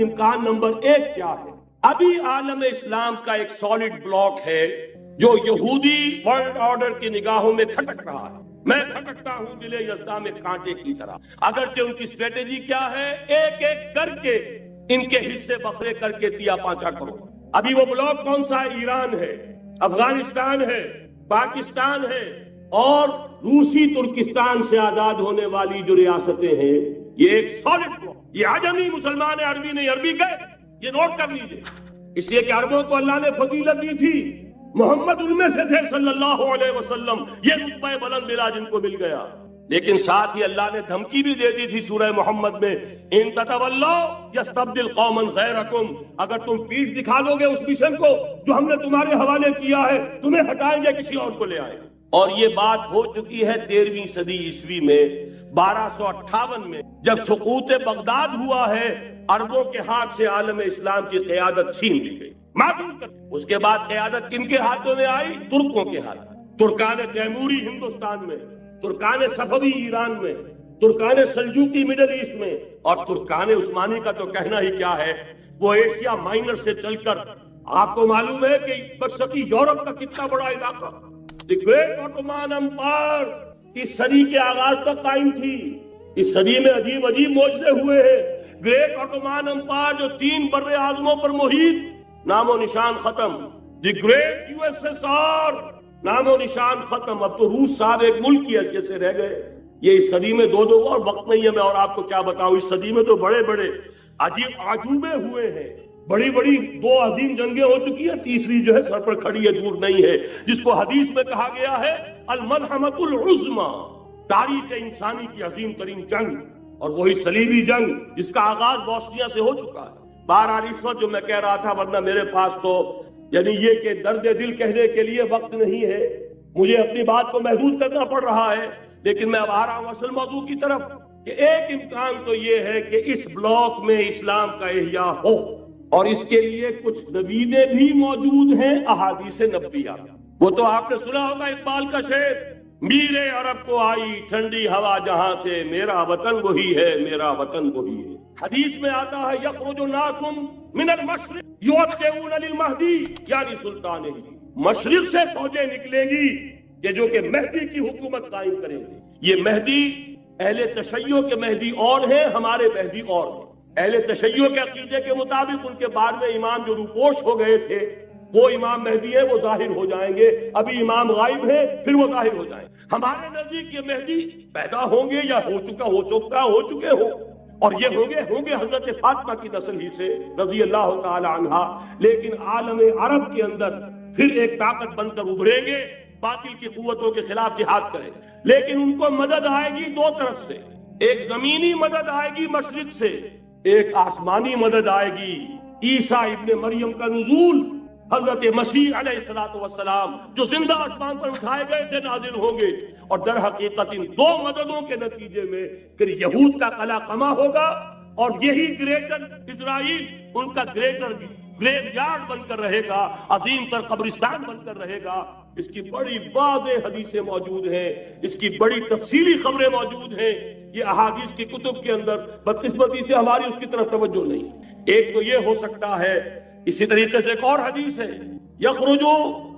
امکان نمبر 1 کیا ہے؟ ابھی عالم اسلام کا ایک سالڈ بلاک ہے جو یہودی ورلڈ آرڈر کی نگاہوں میں کھٹک رہا ہے. میں کھٹکتا ہوں دل یزداں میں کانٹے کی طرح. اگرچہ ان کی اسٹریٹجی کیا ہے؟ ایک ایک کر کے ان کے حصے بکھرے کر کے دیا پانچا کرو. ابھی وہ بلاک کون سا ہے؟ ایران ہے، افغانستان ہے، پاکستان ہے، اور روسی ترکستان سے آزاد ہونے والی جو ریاستیں ہیں. یہ ایک سالڈ بلاک. یہ عجمی مسلمان عربی نہیں، عربی گئے، یہ نوٹ کر لیجیے. اس لیے کہ عربوں کو اللہ نے فضیلت دی تھی، محمد ان میں سے تھے صلی اللہ علیہ وسلم، یہ رتبہ بلند ملا جن کو مل گیا. لیکن ساتھ ہی اللہ نے دھمکی بھی دے دی تھی سورہ محمد میں، ان تتولوا یستبدل قوما غیرکم، اگر تم پیٹھ دکھا دو گے اس مشن کو جو ہم نے تمہارے حوالے کیا ہے، تمہیں ہٹائیں گے، کسی اور کو لے آئیں. اور یہ بات ہو چکی ہے 13ویں صدی عیسوی میں، 1258 میں جب سقوط بغداد ہوا ہے، عربوں کے ہاتھ سے عالم اسلام کی قیادت چھین لی گئی، معطوف کر. اس کے بعد قیادت کن کے ہاتھوں میں آئی؟ ترکوں کے ہاتھ. ترکان تیموری ہندوستان میں، ترکان صفوی ایران میں، ترکان سلجوقی مڈل ایسٹ میں، اور ترکان عثمانی کا تو کہنا ہی کیا ہے. وہ ایشیا مائنر سے چل کر، آپ کو معلوم ہے کہ مشرقی یورپ کا کتنا بڑا علاقہ، دی گریٹ آٹومان امپائر اس صدی کے آغاز تک قائم تھی. اس صدی میں عجیب عجیب معجزے ہوئے ہیں. گریٹ آٹومان امپائر جو 3 بر اعظموں پر محیط، نام و نشان ختم. دی گریٹ USSR، نام و نشان ختم. اب تو روس صاحب ایک ملک کی حیثیت سے رہ گئے. یہ اس صدی میں دو اور وقت نہیں ہے میں اور آپ کو کیا بتاؤں، اس صدی میں تو بڑے بڑے عجیب عجوبے ہوئے ہیں، بڑی بڑی دو عظیم جنگیں ہو چکی ہیں، تیسری جو ہے سر پر کھڑی ہے، دور نہیں ہے، جس کو حدیث میں کہا گیا ہے الملحمۃ العظمی، تاریخ انسانی کی عظیم ترین جنگ، اور وہی صلیبی جنگ جس کا آغاز بوسنیا سے ہو چکا ہے۔ بہرحال اس وقت جو میں کہہ رہا تھا، ورنہ میرے پاس تو یعنی یہ کہ درد دل کہنے کے لیے وقت نہیں ہے، مجھے اپنی بات کو محدود کرنا پڑ رہا ہے، لیکن میں اب آ رہا ہوں اصل موضوع کی طرف کہ ایک امکان تو یہ ہے کہ اس بلاک میں اسلام کا احیاء ہو، اور اس کے لیے کچھ نویدیں بھی موجود ہیں، احادیث نبویہ۔ وہ تو آپ نے سنا ہوگا اقبال کا شعر، میرے عرب کو آئی ٹھنڈی ہوا جہاں سے، میرا وطن وہی ہے، میرا وطن وہی ہے۔ حدیث میں آتا ہے یخرج ناس من المشرق یؤتون للمہدی یعنی سلطان ہی، مشرق سے فوجیں نکلیں گی کہ جو کہ مہدی کی حکومت قائم کریں گے۔ یہ مہدی اہل تشیع کے مہدی اور ہیں، ہمارے مہدی اور ہیں۔ اہل تشیع کے عقیدے کے مطابق ان کے بعد میں امام جو روپوش ہو گئے تھے وہ امام مہدی ہے، وہ ظاہر ہو جائیں گے، ابھی امام غائب ہے پھر وہ ظاہر ہو جائیں گے۔ ہمارے نزدیک یہ مہدی پیدا ہوں گے یا ہو چکے ہو، اور یہ ہوں گے حضرت فاطمہ کی نسل ہی سے رضی اللہ تعالی عنہا، لیکن عالم عرب کے اندر پھر ایک طاقت بن کر ابھریں گے، باطل کی قوتوں کے خلاف جہاد کریں، لیکن ان کو مدد آئے گی دو طرف سے، ایک زمینی مدد آئے گی مشرق سے، ایک آسمانی مدد آئے گی، عیسیٰ ابن مریم کا نزول، حضرت مسیح علیہ الصلوۃ والسلام جو زندہ آسمان پر اٹھائے گئے تھے نازل ہوں گے، اور در حقیقت ان دو مددوں کے نتیجے میں پھر یہود کا قلع قمع ہوگا، اور یہی گریٹر اسرائیل ان کا گریٹر گریو یارڈ بن کر رہے گا، عظیم تر قبرستان بن کر رہے گا۔ اس کی بڑی واضح حدیثیں موجود ہیں، اس کی بڑی تفصیلی خبریں موجود ہیں، یہ احادیث کی کتب کے اندر، بدقسمتی سے ہماری اس کی طرف توجہ نہیں۔ ایک تو یہ ہو سکتا ہے، اسی طریقے سے ایک اور حدیث ہے یخرج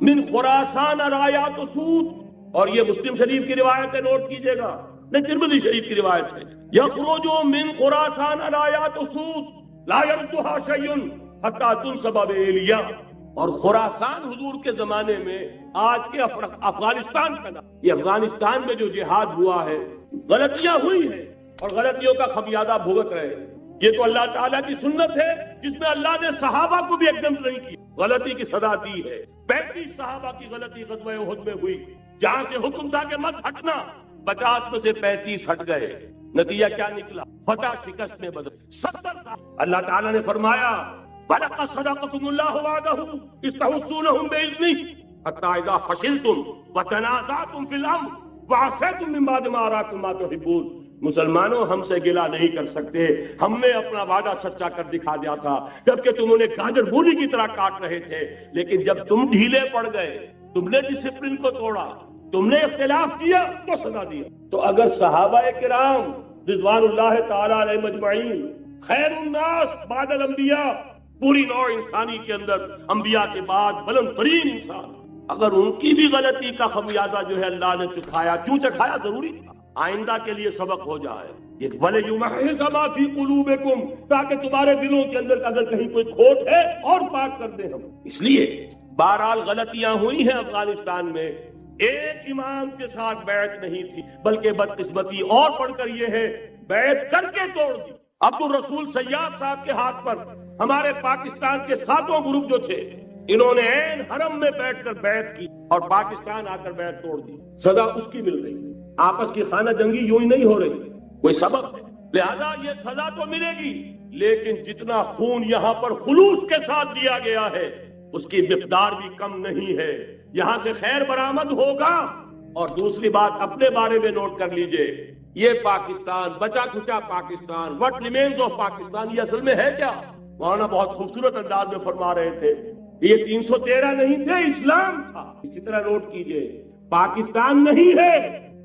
من خراسان رایات سود، اور یہ مسلم شریف کی روایت ہے، نوٹ کیجئے گا، نہیں ترمذی شریف کی روایت ہے، یخرج من خراسان رایات سود لا يردها شيء حتى تنصب بإيلیا، اور خراسان حضور کے زمانے میں آج کے افغانستان کا نام، یہ افغانستان میں جو جہاد ہوا ہے، غلطیاں ہوئی ہیں اور غلطیوں کا خمیازہ بھگت رہے ہیں، یہ تو اللہ تعالیٰ کی سنت ہے جس میں اللہ نے صحابہ کو بھی ایکدم نہیں کی، غلطی کی سزا دی ہے۔ 35 صحابہ کی غلطی غزوہ احد میں ہوئی، جہاں سے حکم تھا کہ مت ہٹنا، 50 میں سے 35 ہٹ گئے، نتیجہ کیا نکلا؟ فتح شکست میں بدل 70۔ اللہ تعالیٰ نے فرمایا وَلَقَدْ صَدَقَكُمُ اللَّهُ وَعْدَهُ إِذْ تَحُسُّونَهُم بِإِذْنِهِ حَتَّىٰ إِذَا فَشِلْتُمْ وَتَنَازَعْتُمْ فِي الْأَمْرِ وَعَصَيْتُم مِّن بَعْدِ مَا أَرَاكُم مَّا تُحِبُّونَ۔ مسلمانوں ہم سے گلہ نہیں کر سکتے، ہم نے اپنا وعدہ سچا کر دکھا دیا تھا جبکہ تم انہیں گاجر مولی کی طرح کاٹ رہے تھے، لیکن جب تم ڈھیلے پڑ گئے، تم نے ڈسپلن کو توڑا، تم نے اختلاف کیا تو سزا دیا۔ تو اگر صحابہ کرام رضوان اللہ تعالی علیہ مجمعین خیر الناس بعد الانبیاء، پوری نوع انسانی کے اندر انبیاء کے بعد بلند ترین انسان، اگر ان کی بھی غلطی کا خمیازہ جو ہے اللہ نے چکھایا، کیوں چکھایا؟ ضروری تھا، آئندہ کے لیے سبق ہو جائے۔ یہ وَلَيُمَحِّصَ مَا فِي قُلُوبِكُمْ، تاکہ تمہارے دلوں کے اندر اگر کہیں کوئی کھوٹ ہے اور پاک کر دیں ہم۔ اس لیے بہرحال غلطیاں ہوئی ہیں افغانستان میں، ایک امام کے ساتھ بیعت نہیں تھی، بلکہ بدقسمتی اور پڑھ کر یہ ہے بیعت کر کے توڑ دی۔ عبد الرسول سیاد صاحب کے ہاتھ پر ہمارے پاکستان کے 7 گروپ جو تھے، انہوں نے عین حرم میں بیٹھ کر بیعت کی اور پاکستان آ کر بیعت توڑ دی، سزا اس کی مل رہی ہے۔ آپس کی خانہ جنگی یوں ہی نہیں ہو رہی، کوئی سبب ہے، لہذا یہ سزا تو ملے گی، لیکن جتنا خون یہاں پر خلوص کے ساتھ دیا گیا ہے اس کی مقدار بھی کم نہیں ہے، یہاں سے خیر برآمد ہوگا۔ اور دوسری بات اپنے بارے میں نوٹ کر لیجئے، یہ پاکستان، بچا کھچا Pakistan, what remains of Pakistan, یہ اصل میں ہے کیا؟ مولانا بہت خوبصورت انداز میں فرما رہے تھے، یہ 313 نہیں تھے، اسلام تھا۔ اسی طرح نوٹ کیجئے، پاکستان نہیں ہے،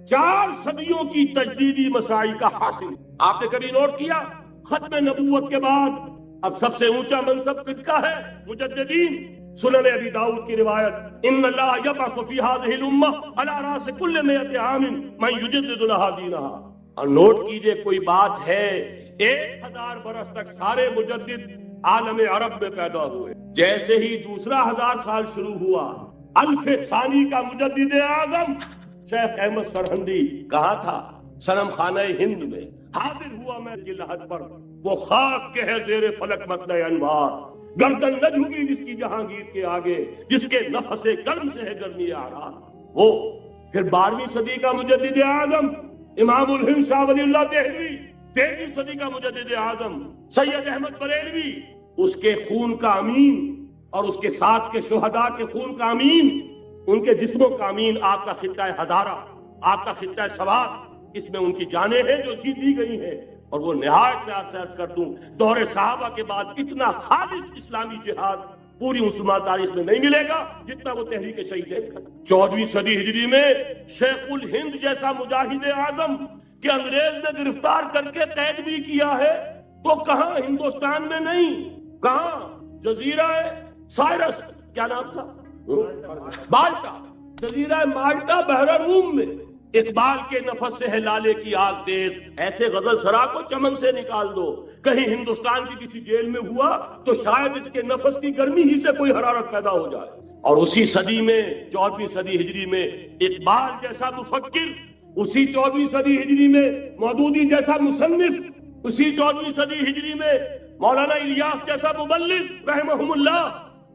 4 صدیوں کی تجدیدی مساعی کا حاصل۔ آپ نے کبھی نوٹ کیا ختم نبوت کے بعد اب سب سے اونچا منصب کس کا ہے؟ مجددین۔ سنن ابی داؤد کی روایت، ان اللہ یبعث فی هذه الامہ علی راس کل 100 عام من یجدد لها دینها۔ اور نوٹ کیجئے، کوئی بات ہے 1000 برس تک سارے مجدد عالم عرب میں پیدا ہوئے، جیسے ہی دوسرا 1000 سال شروع ہوا، الف ثانی کا مجدد اعظم شیخ احمد سرہندی کہاں تھا؟ صنم خانہ ہند میں حاضر ہوا میں کی لحد پر، وہ خاک کے ہے زیر فلک مطلع انوار، گردن نہ جھکی جس کی جہانگیر کے آگے، جس کے نفس گرم سے ہے گرمی آرا۔ وہ پھر 12ویں صدی کا مجدد اعظم امام الہند شاہ ولی اللہ دہلوی، 13ویں صدی کا مجدد اعظم سید احمد بریلوی، اس کے خون کا امین اور اس کے ساتھ کے شہداء کے خون کا امین، ان کے جسموں کا امین آپ کا خطہ ہزارہ، آپ کا خطہ سوات، اس میں ان کی جانیں ہیں جو دی گئی ہیں۔ اور وہ نہایت میں آپ سے عرض کر دوں، دور صحابہ کے بعد اتنا خالص اسلامی جہاد پوری مسلمان تاریخ میں نہیں ملے گا جتنا وہ تحریک شہیدین کا۔ 14ویں صدی ہجری میں شیخ الہند جیسا مجاہد اعظم کہ انگریز نے گرفتار کر کے قید بھی کیا ہے، تو کہاں ہندوستان میں نہیں، کہاں جزیرہ سائرس، کیا نام تھا، مالٹا، جزیرہ مالٹا بحر روم میں اقبال کے نفس سے ہے لالے کی آگ تیز، ایسے غزل سرا کو چمن سے نکال دو، کہیں ہندوستان کی کسی جیل میں ہوا تو شاید اس کے نفس کی گرمی ہی سے کوئی حرارت پیدا ہو جائے۔ اور اسی صدی میں 14ویں صدی ہجری میں اقبال جیسا مفکر، اسی 14ویں صدی ہجری میں مودودی جیسا مصنف، اسی 14ویں صدی ہجری میں مولانا الیاس جیسا مبلغ رحمہم اللہ،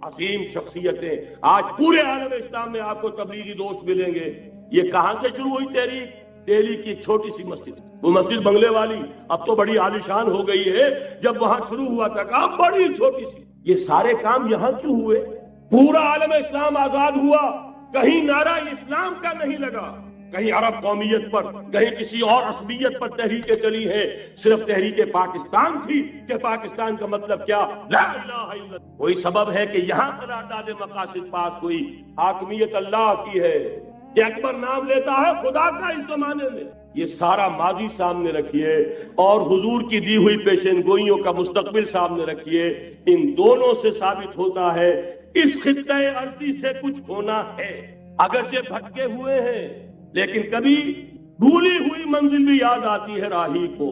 عظیم شخصیتیں آج پورے عالم اسلام میں آپ کو تبلیغی دوست ملیں گے۔ یہ کہاں سے شروع ہوئی تحریک؟ دہلی کی ایک چھوٹی سی مسجد، وہ مسجد بنگلے والی اب تو بڑی عالیشان ہو گئی ہے، جب وہاں شروع ہوا تھا کام بڑی چھوٹی سی۔ یہ سارے کام یہاں کیوں ہوئے؟ پورا عالم اسلام آزاد ہوا، کہیں نعرہ اسلام کا نہیں لگا، کہیں عرب قومیت پر، کہیں کسی اور عصبیت پر تحریکیں چلی ہیں، صرف تحریک پاکستان تھی کہ پاکستان کا مطلب کیا، لا الہ الا اللہ۔ کوئی سبب ہے کہ یہاں قرارداد مقاصد پاس ہوئی، حاکمیت اللہ کی ہے، کہ اکبر نام لیتا ہے خدا کا اس زمانے میں۔ یہ سارا ماضی سامنے رکھیے اور حضور کی دی ہوئی پیشین گوئیوں کا مستقبل سامنے رکھیے، ان دونوں سے ثابت ہوتا ہے اس خطہ ارضی سے کچھ ہونا ہے۔ اگرچہ بھٹکے ہوئے ہیں لیکن کبھی بھولی ہوئی منزل بھی یاد آتی ہے راہی کو،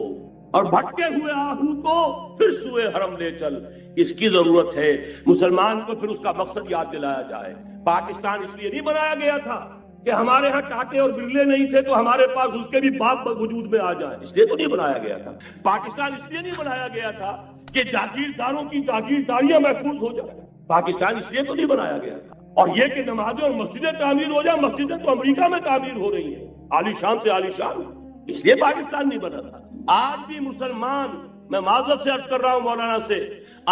اور بھٹکے ہوئے آہو کو پھر سوئے حرم لے چل۔ اس کی ضرورت ہے مسلمان کو پھر اس کا مقصد یاد دلایا جائے۔ پاکستان اس لیے نہیں بنایا گیا تھا کہ ہمارے ہاں ٹاٹے اور برلے نہیں تھے تو ہمارے پاس اس کے بھی باپ وجود میں آ جائیں، اس لیے تو نہیں بنایا گیا تھا۔ پاکستان اس لیے نہیں بنایا گیا تھا کہ جاگیرداروں کی جاگیرداریاں محفوظ ہو جائیں، پاکستان اس لیے تو نہیں بنایا گیا تھا۔ اور یہ کہ نمازیں اور مسجدیں تعمیر ہو جائیں، مسجدیں تو امریکہ میں تعمیر ہو رہی ہیں، عالی شان سے عالی شان، اس لیے پاکستان نہیں بنا تھا۔ آج بھی مسلمان، میں معذرت سے عرض کر رہا ہوں مولانا سے،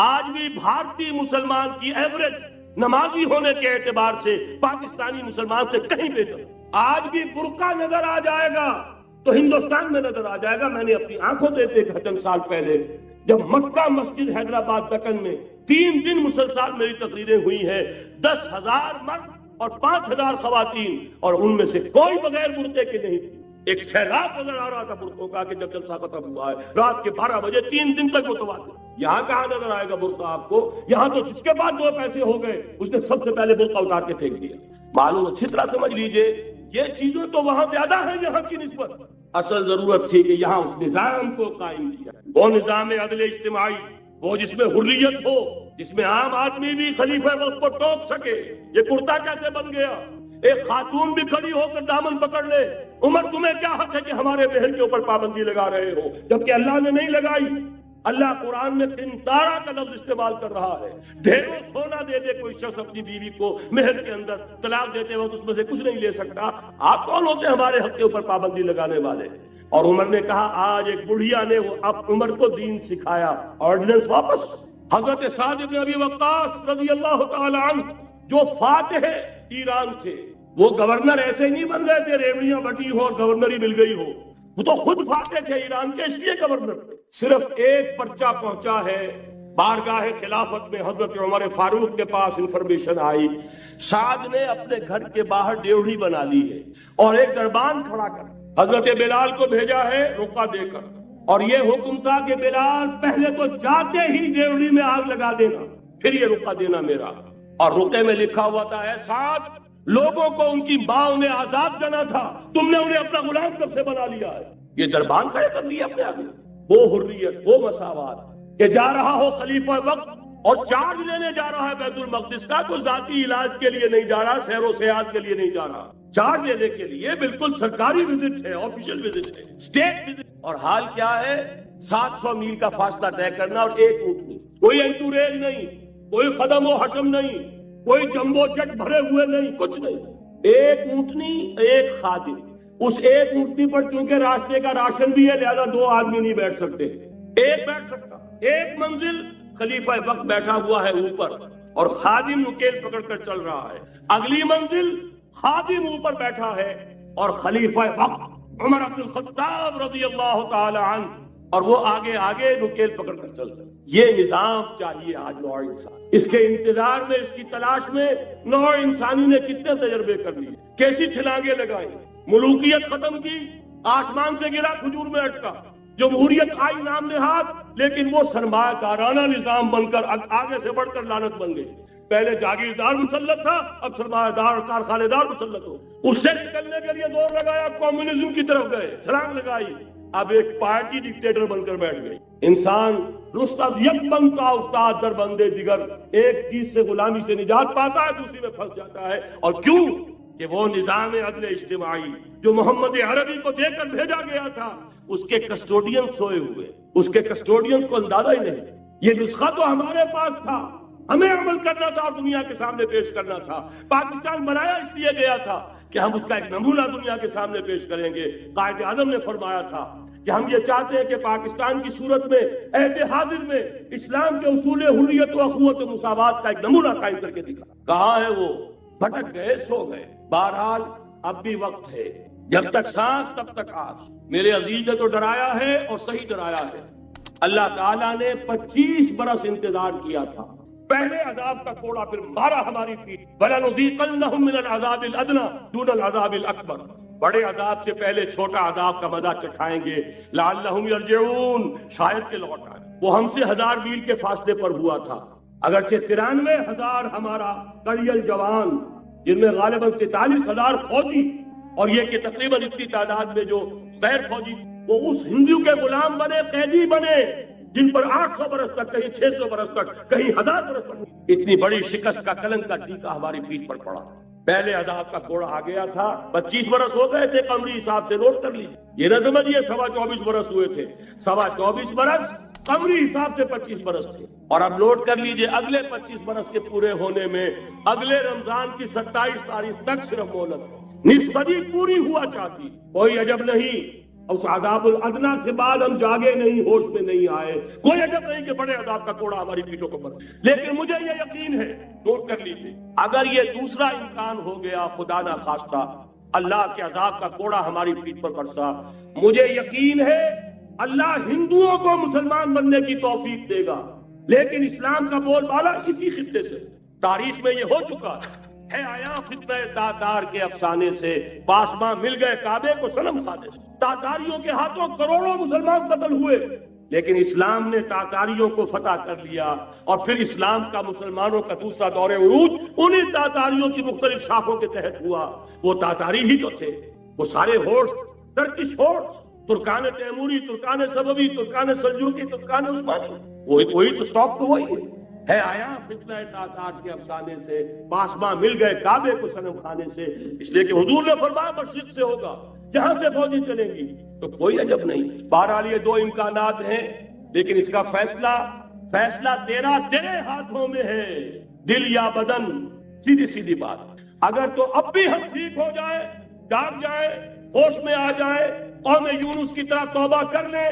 آج بھی بھارتی مسلمان کی ایوریج نمازی ہونے کے اعتبار سے پاکستانی مسلمان سے کہیں بہتر۔ آج بھی برقع نظر آ جائے گا تو ہندوستان میں نظر آ جائے گا۔ میں نے اپنی آنکھوں سے دیکھا چند سال پہلے، جب مکہ مسجد حیدرآباد دکن میں 3 دن مسلسل میری تقریریں ہوئی ہیں، 10,000 مرد اور 5,000 خواتین، اور ان میں سے کوئی بغیر برقعے کے نہیں تھی۔ ایک سیلاب نظر آ رہا تھا برقعوں کا کہ جب جلسہ ختم ہوا ہے رات کے 12 بجے 3 دن تک متواتر۔ یہاں کہاں نظر آئے گا برقع آپ کو؟ یہاں تو جس کے بعد 2 پیسے ہو گئے اس نے سب سے پہلے برقع اتار کے پھینک دیا۔ معلوم اچھی طرح سمجھ لیجئے، یہ چیزیں تو وہاں زیادہ ہیں یہاں کی نسبت۔ اصل ضرورت تھی کہ یہاں اس نظام کو قائم کیا، وہ نظام عدل اجتماعی، وہ جس میں حریت ہو، جس میں عام آدمی بھی خلیفہ وقت کو ٹوک سکے۔ یہ کرتا کیسے بن گیا؟ ایک خاتون بھی کھڑی ہو کر دامن پکڑ لے، عمر تمہیں کیا حق ہے کہ ہمارے بہن کے اوپر پابندی لگا رہے ہو، جبکہ اللہ نے نہیں لگائی۔ اللہ قرآن میں قنطارہ کا لفظ استعمال کر رہا ہے۔ ڈھیروں سونا دے دے کوئی شخص اپنی بیوی کو مہر کے اندر، طلاق دیتے وقت اس میں سے کچھ نہیں لے سکتا، آپ کون ہوتے ہیں ہمارے حق کے اوپر پابندی لگانے والے؟ اور عمر نے کہا آج ایک بڑھیا نے اب عمر کو دین سکھایا، آرڈیننس واپس۔ حضرت سعد بن ابی وقاص رضی اللہ تعالی عنہ جو فاتح ایران تھے، وہ گورنر ایسے نہیں بن گئے تھے ریوڑیاں بٹی ہو اور گورنر ہی مل گئی ہو، وہ تو خود فاتح تھے ایران کے، اس لیے گورنر تھے۔ صرف ایک پرچہ پہنچا ہے بارگاہ خلافت میں، حضرت عمر فاروق کے پاس انفارمیشن آئی، سعد نے اپنے گھر کے باہر ڈیوڑی بنا لی ہے اور ایک دربان کھڑا کر حضرت بلال کو بھیجا ہے رقعہ دے کر، اور یہ حکم تھا کہ بلال پہلے تو جاتے ہی ڈیوڑی میں آگ لگا دینا، پھر یہ رقعہ دینا میرا۔ اور رقعے میں لکھا ہوا تھا اے سعد، لوگوں کو ان کی ماں نے آزاد جانا تھا، تم نے انہیں اپنا غلام کب سے بنا لیا ہے؟ یہ دربان کھڑے کر دیا اپنے آگے۔ وہ حریت، وہ مساوات کہ جا رہا ہو خلیفہ وقت اور چارج لینے جا رہا ہے بیت المقدس کا، کوئی ذاتی علاج کے لیے نہیں جا رہا، سیر و سیاحت کے لیے نہیں جا رہا، چارج لینے کے لیے بالکل سرکاری وزٹ ہے، آفیشل وزٹ ہے، اسٹیٹ وزٹ۔ اور حال کیا ہے؟ 700 میل کا فاصلہ طے کرنا اور ایک اونٹنی، کوئی انٹوریج نہیں، کوئی خدم و حشم نہیں، کوئی جمبو جٹ بھرے ہوئے نہیں، کچھ نہیں، ایک اونٹنی ایک خادم۔ اس ایک اونٹنی پر چونکہ راستے کا راشن بھی ہے لہذا 2 آدمی نہیں بیٹھ سکتے، ایک بیٹھ سکتا۔ ایک منزل خلیفہ وقت بیٹھا ہوا ہے اوپر اور خادم نکیل پکڑ کر چل رہا ہے، اگلی منزل خادم اوپر بیٹھا ہے اور خلیفہ وقت عمر بن الخطاب رضی اللہ تعالی عنہ اور وہ آگے آگے نکیل پکڑ کر چلتا ہے۔ یہ نظام چاہیے آج نوع انسان، اس کے انتظار میں، اس کی تلاش میں نوع انسانی نے کتنے تجربے کر لیے، کیسی چھلانگیں لگائی، ملوکیت ختم کی، آسمان سے گرا کھجور میں اٹکا، جمہوریت آئی نام نہاد، لیکن وہ سرمایہ کارانہ نظام بن کر آگے سے بڑھ کر لعنت بن گئی۔ پہلے جاگیردار مسلط تھا، اب سرمایہ دار اور کارخانے دار مسلط ہو، اس سے نکلنے کے لیے دور لگایا، کمیونزم کی طرف گئے، چھلانگ لگائی، اب ایک پارٹی ڈکٹیٹر بن کر بیٹھ گئی۔ انسان رست از یک بنتا استاد در بندے دیگر، ایک چیز سے غلامی سے نجات پاتا ہے، دوسری میں پھنس جاتا ہے۔ اور کیوں؟ کہ وہ نظام عدل اجتماعی جو محمد عربی کو دے کر بھیجا گیا تھا، اس کے کسٹوڈین سوئے ہوئے، اس کے کسٹوڈین کو اندازہ ہی نہیں۔ یہ نسخہ تو ہمارے پاس تھا، ہمیں عمل کرنا تھا اور دنیا کے سامنے پیش کرنا تھا۔ پاکستان بنایا اس لیے گیا تھا کہ ہم اس کا ایک نمونہ دنیا کے سامنے پیش کریں گے۔ قائد اعظم نے فرمایا تھا کہ ہم یہ چاہتے ہیں کہ پاکستان کی صورت میں عہد حاضر میں اسلام کے اصول حریت و اخوت و مساوات کا ایک نمونہ قائم کر کے دکھا۔ کہاں ہے وہ؟ بھٹک گئے، سو گئے۔ بہرحال اب بھی وقت ہے، جب تک سانس تب تک آس۔ میرے عزیز نے تو ڈرایا ہے اور صحیح ڈرایا ہے۔ اللہ تعالیٰ نے 25 برس انتظار کیا تھا، پہلے عذاب کا کوڑا پھر مارا ہماری پیٹھ۔ وَلَنُذِيقَنَّهُم مِّنَ الْعَذَابِ الْأَدْنَىٰ دُونَ الْعَذَابِ الْأَكْبَرِ، بڑے عذاب سے پہلے چھوٹا عذاب کا مزہ چکھائیں گے۔ لَعَلَّهُمْ يَرْجِعُونَ، شاید کہ لوٹ آئے۔ وہ ہم سے 1000 میل کے فاصلے پر ہوا تھا، اگرچہ 93,000 ہمارا کڑیل جوان، جن میں غالباً 43,000 فوجی، اور یہ کہ تقریباً اتنی تعداد میں جو غیر فوجی، وہ اس ہندو کے غلام بنے، قیدی بنے، جن پر 800 برس تک، کہیں 600 برس تک، کہیں 1000 برس تک اتنی بڑی شکست کا کلنک کا ٹیکا ہماری پیٹھ پر پڑا۔ پہلے عذاب کا کوڑا آ گیا تھا، 25 برس ہو گئے تھے، قمری حساب سے نوٹ کر لیجیے، یہ نہ سمجھیے 24.25 برس ہوئے تھے، 24.25 برس قمری حساب سے 25 برس تھے۔ اور اب نوٹ کر لیجئے اگلے 25 برس کے پورے ہونے میں اگلے رمضان کی 27 تاریخ تک صرف مہلت، نصف صدی پوری ہوا چاہتی۔ کوئی عجب نہیں اس عذاب الادنا سے بعد ہم جاگے نہیں، ہوش میں نہیں آئے، کوئی عجب نہیں کہ بڑے عذاب کا کوڑا ہماری پیٹھوں کو پر۔ لیکن مجھے یہ یقین ہے، نوٹ کر لیجئے، اگر یہ دوسرا امکان ہو گیا، خدا نہ خواستہ اللہ کے عذاب کا کوڑا ہماری پیٹھ پر برسا، مجھے یقین ہے اللہ ہندوؤں کو مسلمان بننے کی توفیق دے گا۔ لیکن اسلام کا بول بالا اسی خطے سے تاریخ میں یہ ہو چکا ہے آیا فتنہ تاتار کے افسانے سے، پاسباں مل گئے کعبے کو صنم خانے سے۔ تاتاریوں کے ہاتھوں کروڑوں مسلمان قتل ہوئے، لیکن اسلام نے تاتاریوں کو فتح کر لیا، اور پھر اسلام کا مسلمانوں کا دوسرا دور عروج انہی تاتاریوں کی مختلف شاخوں کے تحت ہوا۔ وہ تاتاری ہی تو تھے، وہ سارے ہورس، ٹرکش ہورس، ترکان تیموری، ترکان سبوی، ترکان سلجوقی، ترکان عثمانی، وہی تو سٹاک تو وہی ہے آیا فتنہ تاتار کے افسانے سے، پاسباں مل گئے کعبے کو صنم خانے سے، اس لیے کہ حضور نے فرمایا مشرق سے ہوگا، جہاں سے فوجی چلیں گی، تو کوئی عجب نہیں۔ بہرحال یہ 2 امکانات ہیں، لیکن اس کا فیصلہ تیرے ہاتھوں میں ہے، دل یا بدن، سیدھی بات۔ اگر تو اب بھی ہم ٹھیک ہو جائے، جاگ جائے، ہوش میں آ جائے، قوم یونس کی طرح توبہ کر لے،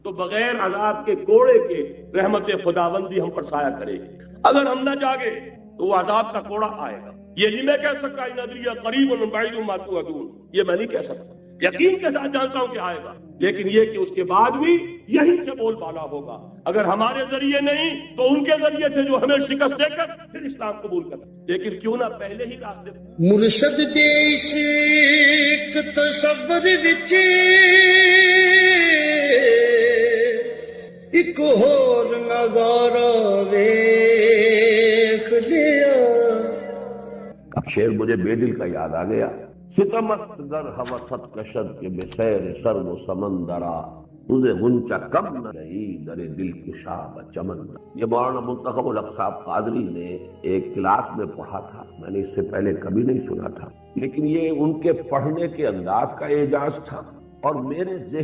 تو بغیر عذاب کے کوڑے کے رحمت خداوندی ہم پر سایہ کرے گی۔ اگر ہم نہ جاگے تو وہ عذاب کا کوڑا آئے گا۔ یہ نہیں میں کہہ سکتا ان ادری قریب بعید ما توعدون، یہ میں نہیں کہہ سکتا، یقین کے ساتھ جانتا ہوں کہ آئے گا، لیکن یہ کہ اس کے بعد بھی یہی سے بول بالا ہوگا۔ اگر ہمارے ذریعے نہیں تو ان کے ذریعے سے جو ہمیں شکست دے کر پھر اسلام قبول کرنا، لیکن کیوں نہ پہلے ہی راستے مرشد دے عشق تصور وچ ایک ہور نظارہ ویکھ لیا۔ شعر مجھے بے دل کا یاد آ گیا، ستمت در ہوست کشد کے بسیر سر و سمندرا، تجھے غنچہ کم نہ رہی در دل کشا چمن. یہ مولانا منتخب الحق صاحب قادری نے ایک کلاس میں پڑھا تھا، میں نے اس سے پہلے کبھی نہیں سنا تھا، لیکن یہ ان کے پڑھنے کے انداز کا اعجاز تھا اور میرے ذہن